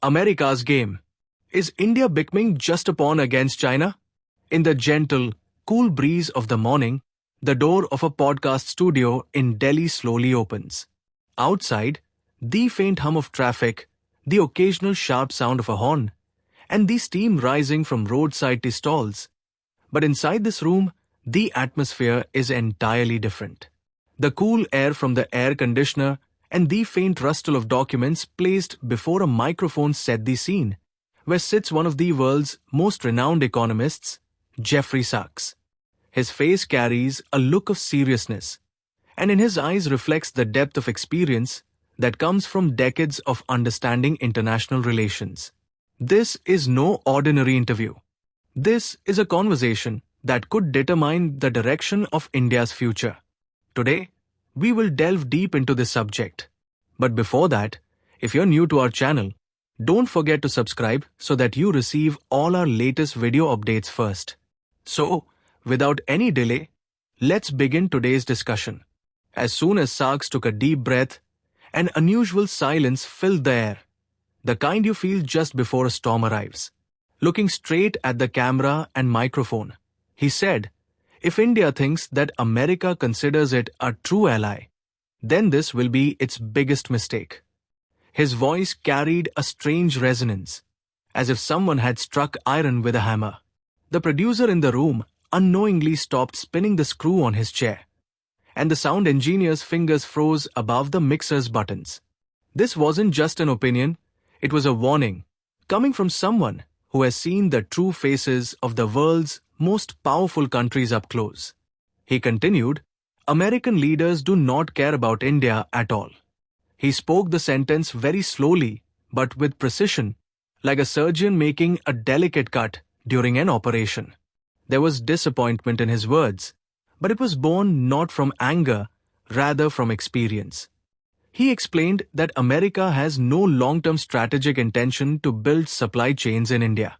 America's game. Is India becoming just a pawn against China? In the gentle, cool breeze of the morning, the door of a podcast studio in Delhi slowly opens. Outside, the faint hum of traffic, the occasional sharp sound of a horn, and the steam rising from roadside tea stalls. But inside this room, the atmosphere is entirely different. The cool air from the air conditioner and the faint rustle of documents placed before a microphone set the scene, where sits one of the world's most renowned economists, Jeffrey Sachs. His face carries a look of seriousness, and in his eyes reflects the depth of experience that comes from decades of understanding international relations. This is no ordinary interview. This is a conversation that could determine the direction of India's future. Today, we will delve deep into this subject. But before that, if you're new to our channel, don't forget to subscribe so that you receive all our latest video updates first. So, without any delay, let's begin today's discussion. As soon as Sachs took a deep breath, an unusual silence filled the air, the kind you feel just before a storm arrives. Looking straight at the camera and microphone, he said, "If India thinks that America considers it a true ally, then this will be its biggest mistake." His voice carried a strange resonance, as if someone had struck iron with a hammer. The producer in the room unknowingly stopped spinning the screw on his chair, and the sound engineer's fingers froze above the mixer's buttons. This wasn't just an opinion, it was a warning, coming from someone who has seen the true faces of the world's most powerful countries up close. He continued, "American leaders do not care about India at all." He spoke the sentence very slowly, but with precision, like a surgeon making a delicate cut during an operation. There was disappointment in his words, but it was born not from anger, rather from experience. He explained that America has no long-term strategic intention to build supply chains in India.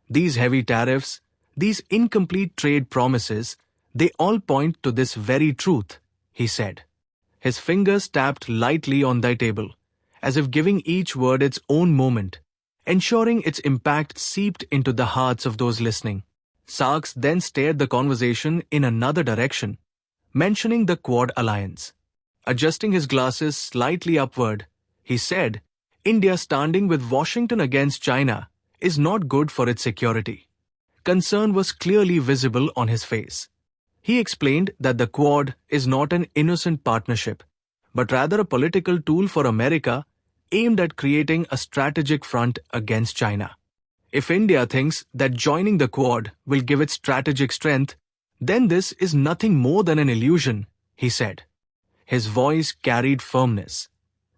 These heavy tariffs, these incomplete trade promises, they all point to this very truth, he said. His fingers tapped lightly on the table, as if giving each word its own moment, ensuring its impact seeped into the hearts of those listening. Sachs then steered the conversation in another direction, mentioning the Quad alliance. Adjusting his glasses slightly upward, he said, "India standing with Washington against China is not good for its security." Concern was clearly visible on his face. He explained that the Quad is not an innocent partnership, but rather a political tool for America aimed at creating a strategic front against China. If India thinks that joining the Quad will give it strategic strength, then this is nothing more than an illusion, he said. His voice carried firmness,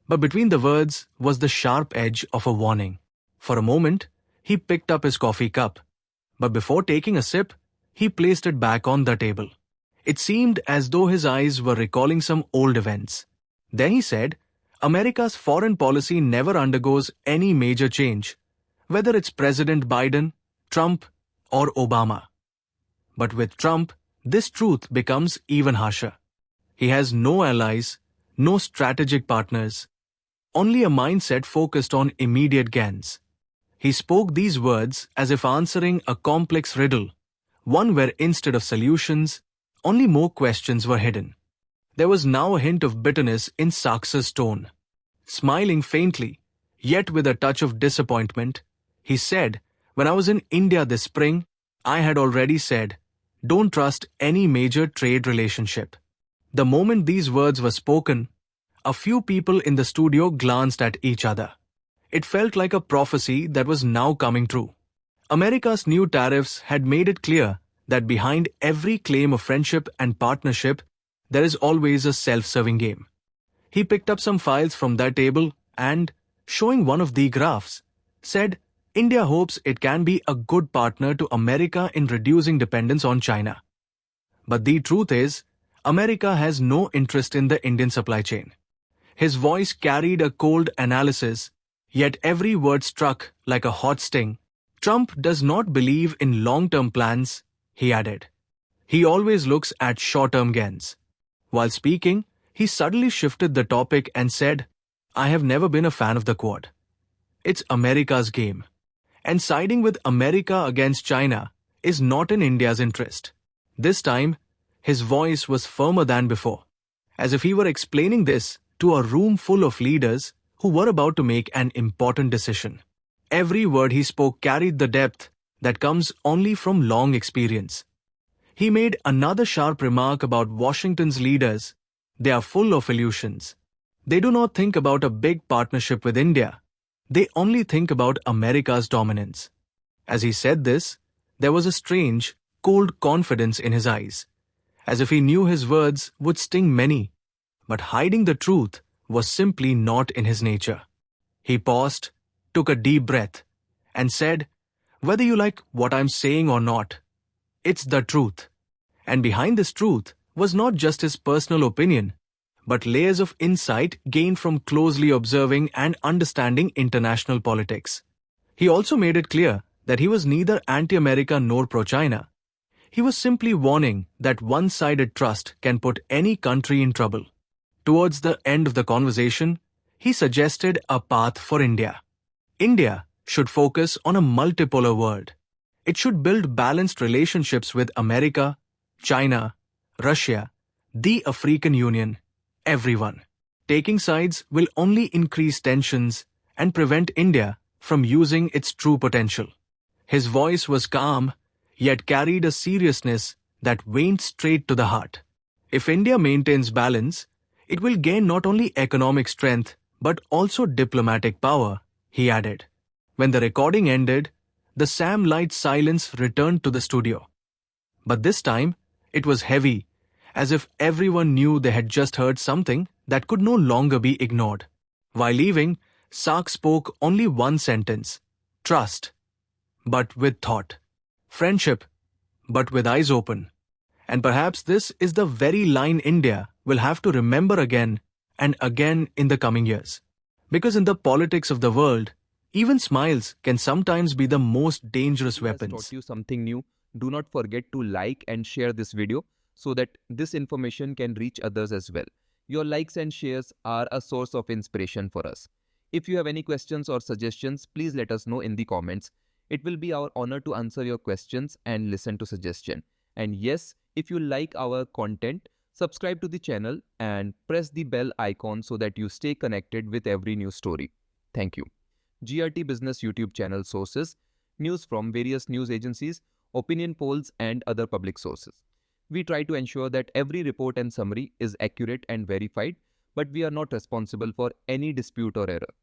but between the words was the sharp edge of a warning. For a moment, he picked up his coffee cup, but before taking a sip, he placed it back on the table. It seemed as though his eyes were recalling some old events. Then he said, "America's foreign policy never undergoes any major change, whether it's President Biden, Trump, or Obama. But with Trump, this truth becomes even harsher. He has no allies, no strategic partners, only a mindset focused on immediate gains." He spoke these words as if answering a complex riddle, one where instead of solutions, only more questions were hidden. There was now a hint of bitterness in Sachs's tone. Smiling faintly, yet with a touch of disappointment, he said, "When I was in India this spring, I had already said, don't trust any major trade relationship." The moment these words were spoken, a few people in the studio glanced at each other. It felt like a prophecy that was now coming true. America's new tariffs had made it clear that behind every claim of friendship and partnership, there is always a self-serving game. He picked up some files from that table and, showing one of the graphs, said, "India hopes it can be a good partner to America in reducing dependence on China. But the truth is, America has no interest in the Indian supply chain." His voice carried a cold analysis, yet every word struck like a hot sting. "Trump does not believe in long-term plans," he added. "He always looks at short-term gains." While speaking, he suddenly shifted the topic and said, "I have never been a fan of the Quad. It's America's game. And siding with America against China is not in India's interest. This time, his voice was firmer than before, as if he were explaining this to a room full of leaders who were about to make an important decision. Every word he spoke carried the depth that comes only from long experience. He made another sharp remark about Washington's leaders. They are full of illusions. They do not think about a big partnership with India. They only think about America's dominance. As he said this, there was a strange, cold confidence in his eyes, as if he knew his words would sting many. But hiding the truth was simply not in his nature. He paused, took a deep breath, and said, "Whether you like what I'm saying or not, it's the truth." And behind this truth was not just his personal opinion, but layers of insight gained from closely observing and understanding international politics. He also made it clear that he was neither anti-America nor pro-China. He was simply warning that one-sided trust can put any country in trouble. Towards the end of the conversation, he suggested a path for India. India should focus on a multipolar world. It should build balanced relationships with America, China, Russia, the African Union, everyone. Taking sides will only increase tensions and prevent India from using its true potential. His voice was calm, yet carried a seriousness that went straight to the heart. If India maintains balance, it will gain not only economic strength but also diplomatic power, he added. When the recording ended, the Sam Light silence returned to the studio. But this time, it was heavy, as if everyone knew they had just heard something that could no longer be ignored. While leaving, Sachs spoke only one sentence: trust, but with thought; friendship, but with eyes open. And perhaps this is the very line India will have to remember again and again in the coming years. Because in the politics of the world, even smiles can sometimes be the most dangerous weapons. Taught you something new, do not forget to like and share this video so that this information can reach others as well. Your likes and shares are a source of inspiration for us. If you have any questions or suggestions, please let us know in the comments. It will be our honor to answer your questions and listen to suggestions. And yes, if you like our content, subscribe to the channel and press the bell icon so that you stay connected with every new story. Thank you. GRT Business YouTube channel sources: news from various news agencies, opinion polls and other public sources. We try to ensure that every report and summary is accurate and verified, but we are not responsible for any dispute or error.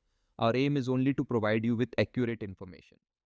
Our aim is only to provide you with accurate information.